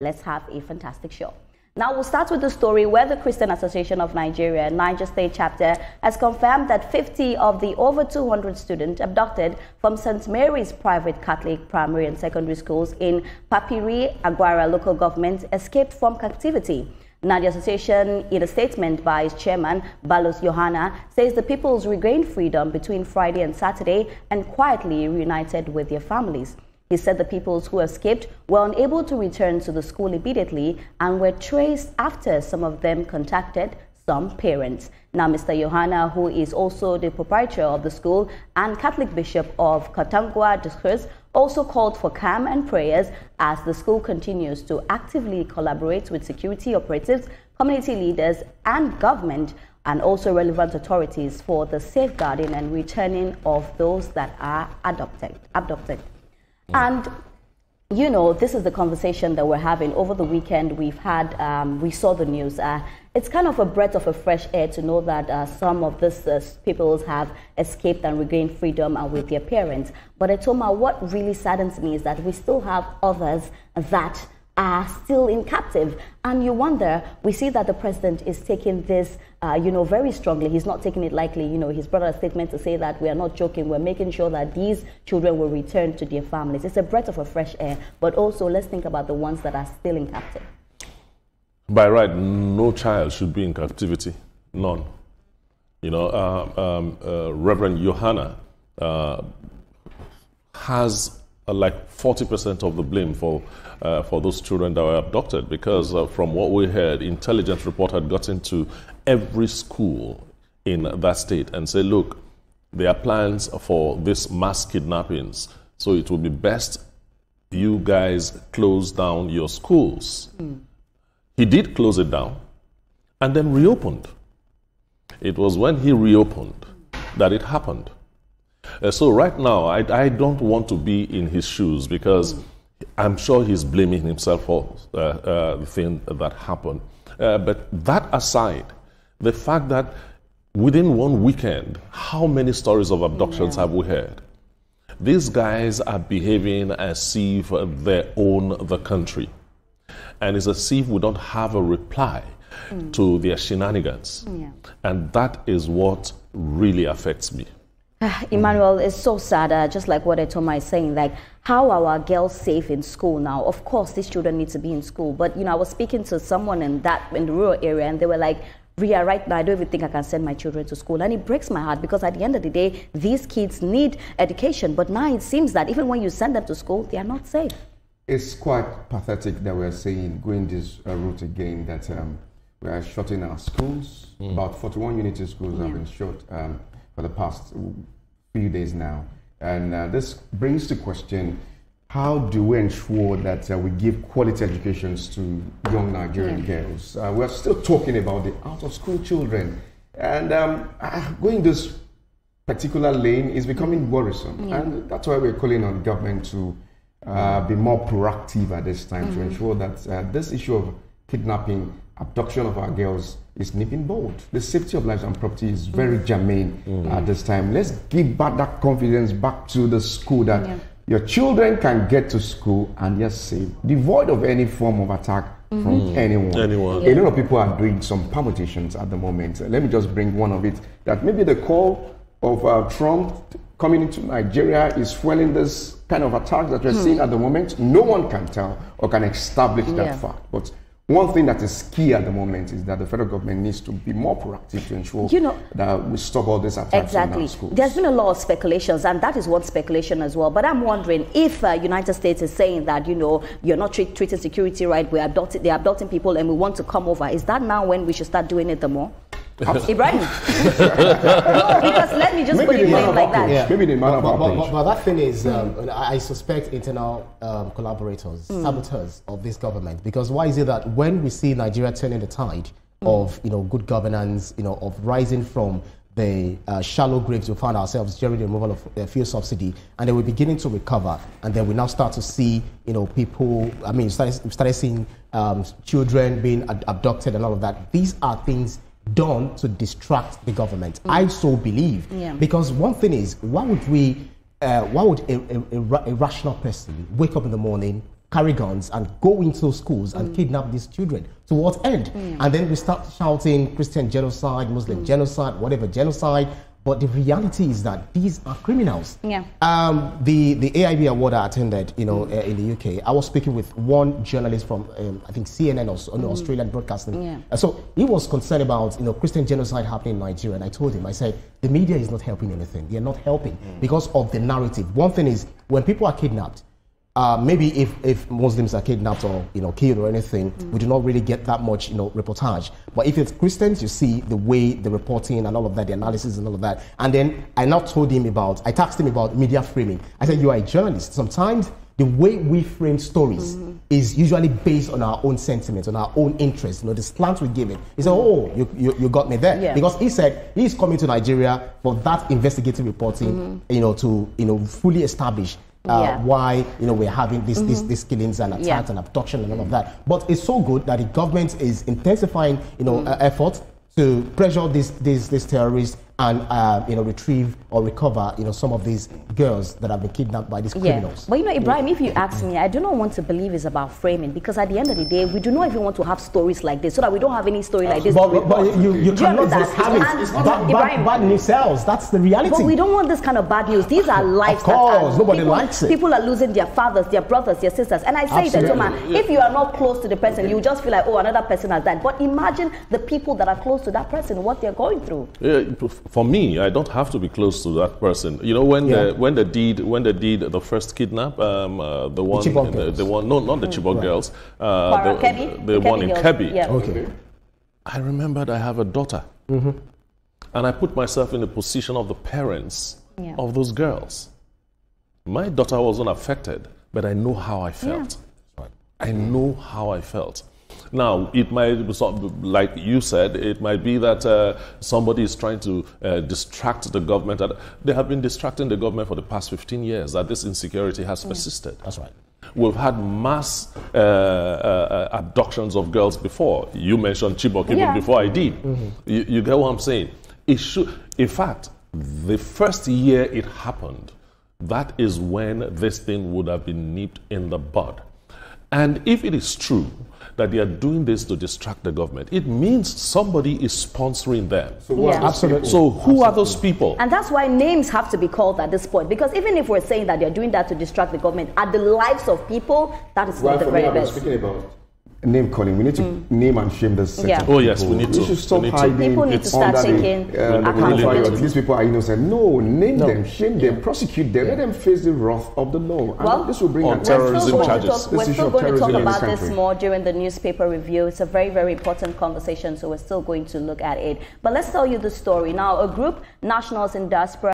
Let's have a fantastic show. Now we'll start with the story where the Christian Association of Nigeria, Niger State Chapter, has confirmed that 50 of the over 200 students abducted from St. Mary's private Catholic primary and secondary schools in Papiri, Agwara local government escaped from captivity. Niger Association, in a statement by its chairman, Balos Yohana, says the peoples regained freedom between Friday and Saturday and quietly reunited with their families. He said the peoples who escaped were unable to return to the school immediately and were traced after some of them contacted some parents. Now, Mr. Yohana, who is also the proprietor of the school and Catholic Bishop of Katangwa District, also called for calm and prayers as the school continues to actively collaborate with security operatives, community leaders and government, and also relevant authorities for the safeguarding and returning of those that are abducted. And, you know, this is the conversation that we're having. Over the weekend, we saw the news. It's kind of a breath of a fresh air to know that some of these peoples have escaped and regained freedom and with their parents. But Etoma, what really saddens me is that we still have others that are still in captive. And you wonder, we see that the president is taking this, very strongly. He's not taking it lightly. You know, he's brought out a statement to say that we are not joking. We're making sure that these children will return to their families. It's a breath of a fresh air. But also, let's think about the ones that are still in captive. By right, no child should be in captivity. None. You know, Reverend Yohana has like 40% of the blame for those children that were abducted, because from what we heard, intelligence report had got into every school in that state and said, look, there are plans for this mass kidnappings, so it will be best you guys close down your schools. He did close it down and then reopened. It was when he reopened that it happened. So right now, I don't want to be in his shoes, because I'm sure he's blaming himself for the thing that happened. But that aside, the fact that within one weekend, how many stories of abductions have we heard? These guys are behaving as if they own the country. And it's as if we don't have a reply to their shenanigans. And that is what really affects me. Emmanuel, it's so sad, just like what Etoma is saying, like, how are our girls safe in school now? Of course, these children need to be in school. But, you know, I was speaking to someone in the rural area, and they were like, Ria, right now, I don't even think I can send my children to school. And it breaks my heart, because at the end of the day, these kids need education. But now it seems that even when you send them to school, they are not safe. It's quite pathetic that we're saying, going this route again, that we are shutting our schools. About 41 unity schools have been shut for the past few days now. And this brings to question, how do we ensure that we give quality educations to young Nigerian girls? We're still talking about the out-of-school children. And going this particular lane is becoming worrisome. And that's why we're calling on government to be more proactive at this time to ensure that this issue of kidnapping, abduction of our girls is nipping bold. The safety of lives and property is very germane at this time. Let's give back that confidence back to the school, that your children can get to school and they're safe, devoid of any form of attack from anyone. A lot of people are doing some permutations at the moment. Let me just bring one of it, that maybe the call of Trump coming into Nigeria is fueling this kind of attack that we're seeing at the moment. No one can tell or can establish that fact. But one thing that is key at the moment is that the federal government needs to be more proactive to ensure that we stop all these attacks in our schools. There's been a lot of speculations, and that is one speculation as well. But I'm wondering if United States is saying that, you know, you're not treating security right, they're abducting people and we want to come over. Is that now when we should start doing it the more? Ibrahim. No, because let me just put it like that. Maybe the matter but that thing is, I suspect internal collaborators, saboteurs of this government. Because why is it that when we see Nigeria turning the tide of, you know, good governance, you know, of rising from the shallow graves we found ourselves during the removal of fuel subsidy, and then we're beginning to recover, and then we now start to see, you know, people, I mean, we started seeing children being abducted and all of that. These are things done to distract the government. I so believe, because one thing is, why would a rational person wake up in the morning, carry guns and go into schools and kidnap these children. To what end? And then we start shouting Christian genocide, Muslim genocide, whatever genocide. But the reality is that these are criminals. Yeah. The AIB award I attended, in the UK, I was speaking with one journalist from, I think CNN or Australian Broadcasting. Yeah. So he was concerned about, Christian genocide happening in Nigeria. And I told him, I said, the media is not helping anything. They're not helping because of the narrative. One thing is, when people are kidnapped, maybe if Muslims are kidnapped or killed or anything, we do not really get that much reportage. But if it's Christians, you see the way the reporting and all of that, the analysis and all of that. And then I tasked him about media framing. I said, you are a journalist. Sometimes the way we frame stories is usually based on our own sentiments, on our own interests, the slant we give it. He said, oh, you got me there. Yeah. Because he said he's coming to Nigeria for that investigative reporting, to fully establish why we're having these killings and attacks and abduction and all of that. But it's so good that the government is intensifying efforts to pressure these terrorists and retrieve or recover some of these girls that have been kidnapped by these criminals. But Ibrahim, if you ask me, I do not want to believe it's about framing, because at the end of the day, we do not even want to have stories like this, so that we don't have any story like this. But you cannot just have it. Bad news sells. That's the reality. But we don't want this kind of bad news. These are lives. Of course, nobody likes it. People are losing their fathers, their brothers, their sisters. And I say that, if you are not close to the person, you just feel like, oh, another person has died. But imagine the people that are close to that person, what they're going through. For me, I don't have to be close to that person. When they did the first kidnap, the one, no, not the Chibok girls, the one in Kebbi. Yeah. Okay. I remembered I have a daughter, and I put myself in the position of the parents of those girls. My daughter wasn't affected, but I know how I felt. I know how I felt. Now, it might be, like you said, it might be that somebody is trying to distract the government. They have been distracting the government for the past 15 years, that this insecurity has persisted. That's right. We've had mass abductions of girls before. You mentioned Chibok even before I did. You get what I'm saying? It should, in fact, the first year it happened, that is when this thing would have been nipped in the bud. And if it is true that they are doing this to distract the government, it means somebody is sponsoring them. So Absolutely. So who are those people? And that's why names have to be called at this point, because even if we're saying that they're doing that to distract the government, at the lives of people, that is not the very best. Speaking about name calling, we need to name and shame this set of people. Oh yes, we need to. We should stop hiding. People need to start taking accountability. These people are innocent. No, name them, shame them, prosecute them, let them face the wrath of the law. Well, and this will bring on terrorism charges. We're still going to talk about this more during the newspaper review. It's a very, very important conversation, so we're still going to look at it. But let's tell you the story. Now, a group, Nationals in Diaspora,